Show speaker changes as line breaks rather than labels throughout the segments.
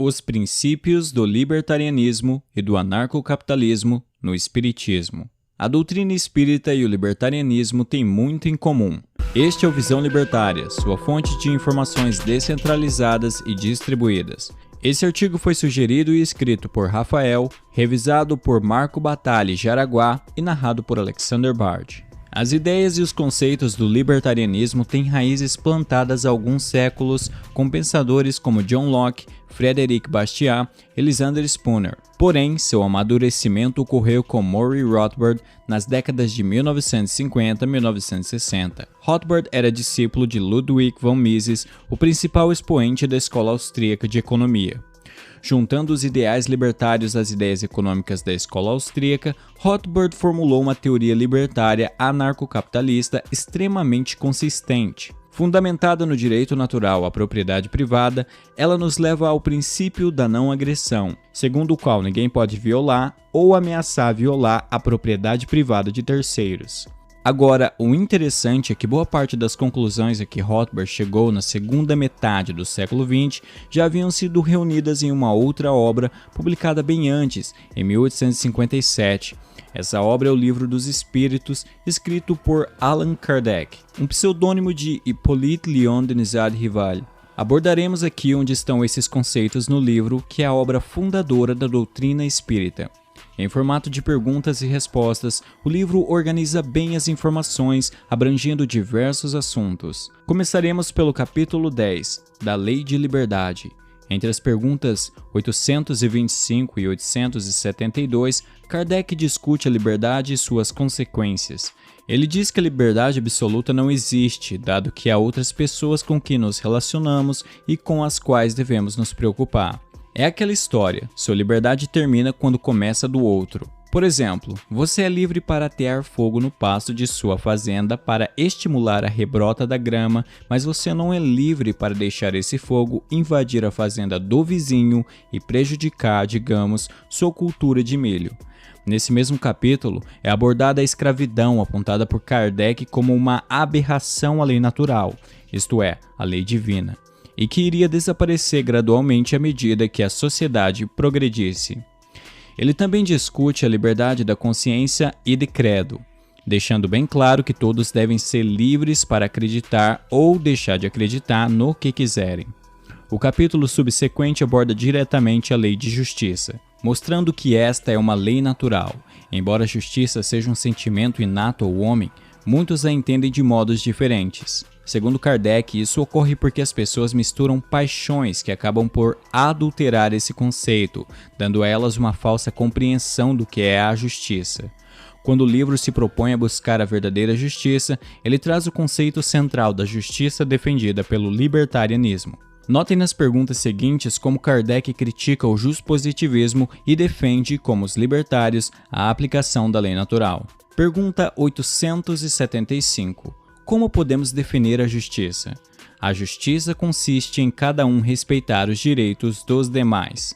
Os princípios do libertarianismo e do anarcocapitalismo no espiritismo. A doutrina espírita e o libertarianismo têm muito em comum. Este é o Visão Libertária, sua fonte de informações descentralizadas e distribuídas. Esse artigo foi sugerido e escrito por Rafael, revisado por Marco Batalha Jaraguá e narrado por Alexander Bard. As ideias e os conceitos do libertarianismo têm raízes plantadas há alguns séculos com pensadores como John Locke, Frederic Bastiat e Lysander Spooner. Porém, seu amadurecimento ocorreu com Murray Rothbard nas décadas de 1950 e 1960. Rothbard era discípulo de Ludwig von Mises, o principal expoente da escola austríaca de economia. Juntando os ideais libertários às ideias econômicas da escola austríaca, Rothbard formulou uma teoria libertária anarcocapitalista extremamente consistente. Fundamentada no direito natural à propriedade privada, ela nos leva ao princípio da não agressão, segundo o qual ninguém pode violar ou ameaçar violar a propriedade privada de terceiros. Agora, o interessante é que boa parte das conclusões a que Rothbard chegou na segunda metade do século XX já haviam sido reunidas em uma outra obra publicada bem antes, em 1857. Essa obra é o Livro dos Espíritos, escrito por Allan Kardec, um pseudônimo de Hippolyte Léon Denisard Rival. Abordaremos aqui onde estão esses conceitos no livro, que é a obra fundadora da doutrina espírita. Em formato de perguntas e respostas, o livro organiza bem as informações, abrangendo diversos assuntos. Começaremos pelo capítulo 10, da Lei de Liberdade. Entre as perguntas 825 e 872, Kardec discute a liberdade e suas consequências. Ele diz que a liberdade absoluta não existe, dado que há outras pessoas com quem nos relacionamos e com as quais devemos nos preocupar. É aquela história, sua liberdade termina quando começa a do outro. Por exemplo, você é livre para atear fogo no pasto de sua fazenda para estimular a rebrota da grama, mas você não é livre para deixar esse fogo invadir a fazenda do vizinho e prejudicar, digamos, sua cultura de milho. Nesse mesmo capítulo, é abordada a escravidão apontada por Kardec como uma aberração à lei natural, isto é, à lei divina, e que iria desaparecer gradualmente à medida que a sociedade progredisse. Ele também discute a liberdade da consciência e de credo, deixando bem claro que todos devem ser livres para acreditar ou deixar de acreditar no que quiserem. O capítulo subsequente aborda diretamente a lei de justiça, mostrando que esta é uma lei natural. Embora a justiça seja um sentimento inato ao homem, muitos a entendem de modos diferentes. Segundo Kardec, isso ocorre porque as pessoas misturam paixões que acabam por adulterar esse conceito, dando a elas uma falsa compreensão do que é a justiça. Quando o livro se propõe a buscar a verdadeira justiça, ele traz o conceito central da justiça defendida pelo libertarianismo. Notem nas perguntas seguintes como Kardec critica o justpositivismo e defende, como os libertários, a aplicação da lei natural. Pergunta 875. Como podemos definir a justiça? A justiça consiste em cada um respeitar os direitos dos demais.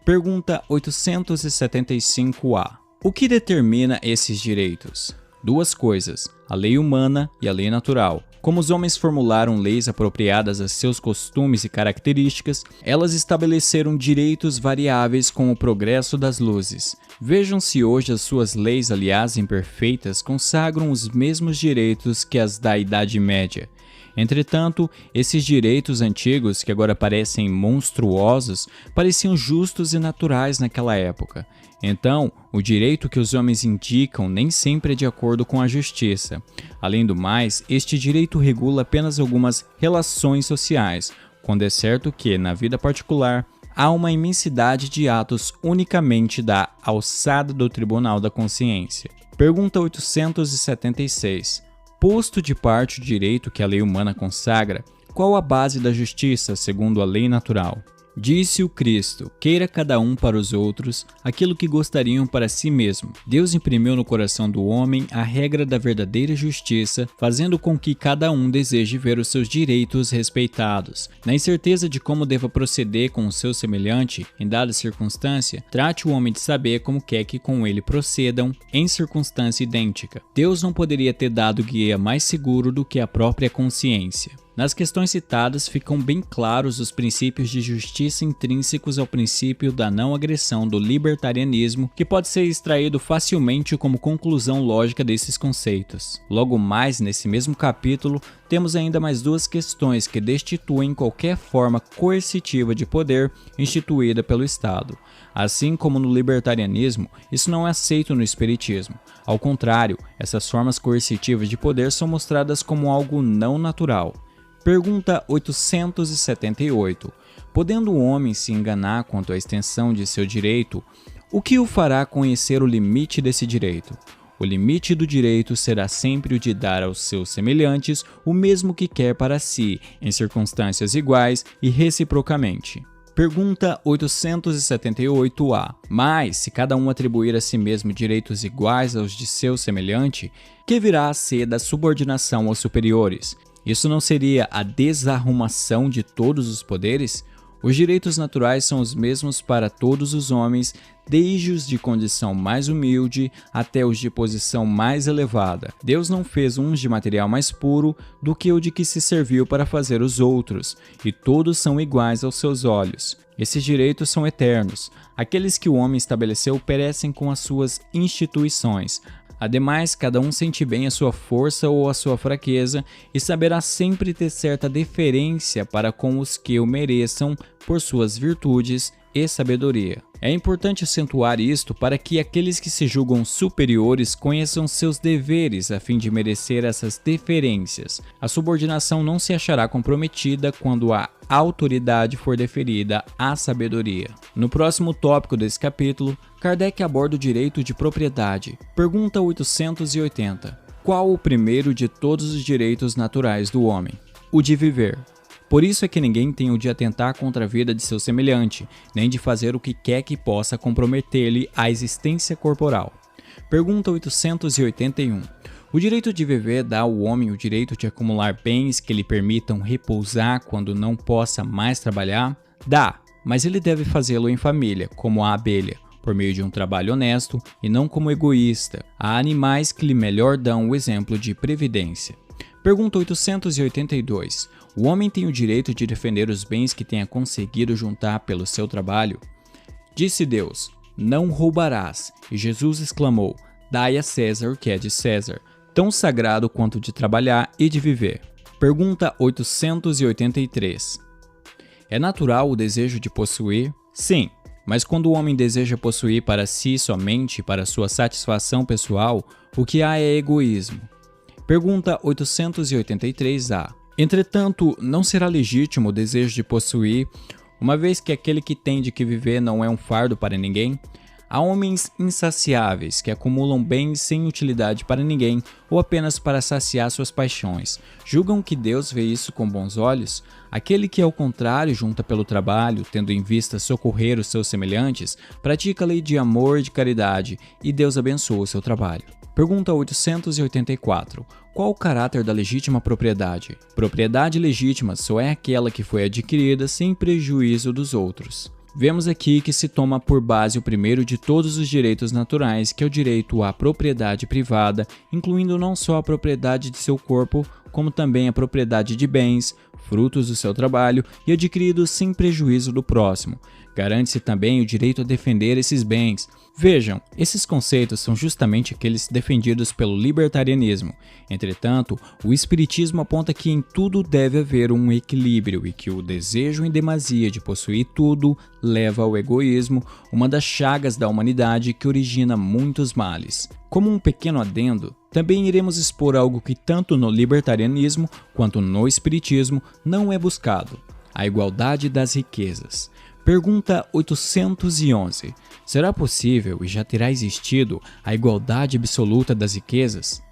Pergunta 875-A. O que determina esses direitos? Duas coisas, a lei humana e a lei natural. Como os homens formularam leis apropriadas a seus costumes e características, elas estabeleceram direitos variáveis com o progresso das luzes. Vejam se hoje as suas leis, aliás imperfeitas, consagram os mesmos direitos que as da Idade Média. Entretanto, esses direitos antigos, que agora parecem monstruosos, pareciam justos e naturais naquela época. Então, o direito que os homens indicam nem sempre é de acordo com a justiça. Além do mais, este direito regula apenas algumas relações sociais, quando é certo que, na vida particular, há uma imensidade de atos unicamente da alçada do Tribunal da Consciência. Pergunta 876. Posto de parte o direito que a lei humana consagra, qual a base da justiça segundo a lei natural? Disse o Cristo, queira cada um para os outros aquilo que gostariam para si mesmo. Deus imprimiu no coração do homem a regra da verdadeira justiça, fazendo com que cada um deseje ver os seus direitos respeitados. Na incerteza de como deva proceder com o seu semelhante, em dada circunstância, trate o homem de saber como quer que com ele procedam em circunstância idêntica. Deus não poderia ter dado guia mais seguro do que a própria consciência. Nas questões citadas ficam bem claros os princípios de justiça intrínsecos ao princípio da não agressão do libertarianismo, que pode ser extraído facilmente como conclusão lógica desses conceitos. Logo mais, nesse mesmo capítulo, temos ainda mais duas questões que destituem qualquer forma coercitiva de poder instituída pelo Estado. Assim como no libertarianismo, isso não é aceito no espiritismo. Ao contrário, essas formas coercitivas de poder são mostradas como algo não natural. Pergunta 878. Podendo o homem se enganar quanto à extensão de seu direito, o que o fará conhecer o limite desse direito? O limite do direito será sempre o de dar aos seus semelhantes o mesmo que quer para si, em circunstâncias iguais e reciprocamente. Pergunta 878-A. Mas, se cada um atribuir a si mesmo direitos iguais aos de seu semelhante, que virá a ser da subordinação aos superiores? Isso não seria a desarrumação de todos os poderes? Os direitos naturais são os mesmos para todos os homens, desde os de condição mais humilde até os de posição mais elevada. Deus não fez uns de material mais puro do que o de que se serviu para fazer os outros, e todos são iguais aos seus olhos. Esses direitos são eternos. Aqueles que o homem estabeleceu perecem com as suas instituições. Ademais, cada um sente bem a sua força ou a sua fraqueza e saberá sempre ter certa deferência para com os que o mereçam por suas virtudes e sabedoria. É importante acentuar isto para que aqueles que se julgam superiores conheçam seus deveres a fim de merecer essas deferências. A subordinação não se achará comprometida quando a autoridade for deferida à sabedoria. No próximo tópico desse capítulo, Kardec aborda o direito de propriedade. Pergunta 880. Qual o primeiro de todos os direitos naturais do homem? O de viver. Por isso é que ninguém tem o de atentar contra a vida de seu semelhante, nem de fazer o que quer que possa comprometer-lhe a existência corporal. Pergunta 881. O direito de viver dá ao homem o direito de acumular bens que lhe permitam repousar quando não possa mais trabalhar? Dá, mas ele deve fazê-lo em família, como a abelha, por meio de um trabalho honesto e não como egoísta. Há animais que lhe melhor dão o exemplo de previdência. Pergunta 882. O homem tem o direito de defender os bens que tenha conseguido juntar pelo seu trabalho? Disse Deus: não roubarás. E Jesus exclamou: dai a César o que é de César, tão sagrado quanto de trabalhar e de viver. Pergunta 883. É natural o desejo de possuir? Sim, mas quando o homem deseja possuir para si somente para sua satisfação pessoal, o que há é egoísmo. Pergunta 883-A. Entretanto, não será legítimo o desejo de possuir, uma vez que aquele que tem de que viver não é um fardo para ninguém? Há homens insaciáveis que acumulam bens sem utilidade para ninguém ou apenas para saciar suas paixões. Julgam que Deus vê isso com bons olhos? Aquele que, ao contrário, junta pelo trabalho, tendo em vista socorrer os seus semelhantes, pratica a lei de amor e de caridade, e Deus abençoa o seu trabalho. Pergunta 884. Qual o caráter da legítima propriedade? Propriedade legítima só é aquela que foi adquirida sem prejuízo dos outros. Vemos aqui que se toma por base o primeiro de todos os direitos naturais, que é o direito à propriedade privada, incluindo não só a propriedade de seu corpo, como também a propriedade de bens, frutos do seu trabalho e adquiridos sem prejuízo do próximo. Garante-se também o direito a defender esses bens. Vejam, esses conceitos são justamente aqueles defendidos pelo libertarianismo. Entretanto, o espiritismo aponta que em tudo deve haver um equilíbrio e que o desejo em demasia de possuir tudo leva ao egoísmo, uma das chagas da humanidade que origina muitos males. Como um pequeno adendo, também iremos expor algo que tanto no libertarianismo quanto no espiritismo não é buscado: a igualdade das riquezas. Pergunta 811. Será possível e já terá existido a igualdade absoluta das riquezas?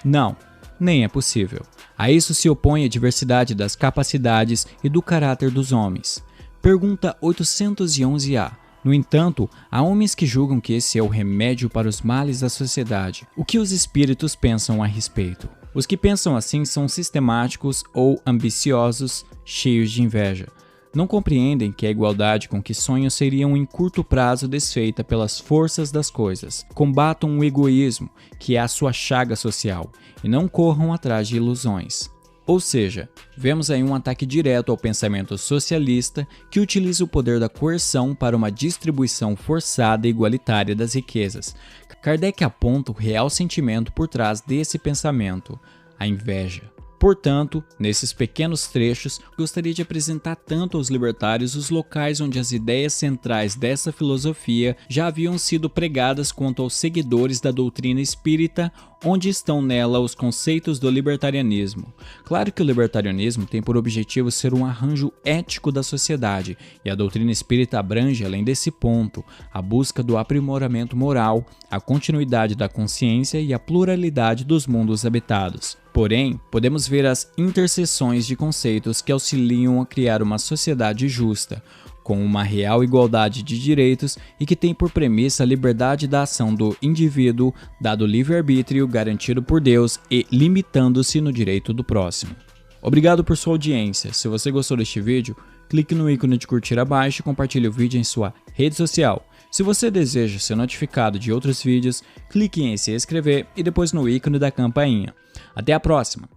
Não, nem é possível. A isso se opõe a diversidade das capacidades e do caráter dos homens. Pergunta 811-A. No entanto, há homens que julgam que esse é o remédio para os males da sociedade. O que os espíritos pensam a respeito? Os que pensam assim são sistemáticos ou ambiciosos, cheios de inveja. Não compreendem que a igualdade com que sonham seria em curto prazo desfeita pelas forças das coisas. Combatam o egoísmo, que é a sua chaga social, e não corram atrás de ilusões. Ou seja, vemos aí um ataque direto ao pensamento socialista que utiliza o poder da coerção para uma distribuição forçada e igualitária das riquezas. Kardec aponta o real sentimento por trás desse pensamento, a inveja. Portanto, nesses pequenos trechos, gostaria de apresentar tanto aos libertários os locais onde as ideias centrais dessa filosofia já haviam sido pregadas quanto aos seguidores da doutrina espírita, onde estão nela os conceitos do libertarianismo. Claro que o libertarianismo tem por objetivo ser um arranjo ético da sociedade, e a doutrina espírita abrange, além desse ponto, a busca do aprimoramento moral, a continuidade da consciência e a pluralidade dos mundos habitados. Porém, podemos ver as interseções de conceitos que auxiliam a criar uma sociedade justa, com uma real igualdade de direitos e que tem por premissa a liberdade da ação do indivíduo, dado livre-arbítrio garantido por Deus e limitando-se no direito do próximo. Obrigado por sua audiência. Se você gostou deste vídeo, clique no ícone de curtir abaixo e compartilhe o vídeo em sua rede social. Se você deseja ser notificado de outros vídeos, clique em se inscrever e depois no ícone da campainha. Até a próxima!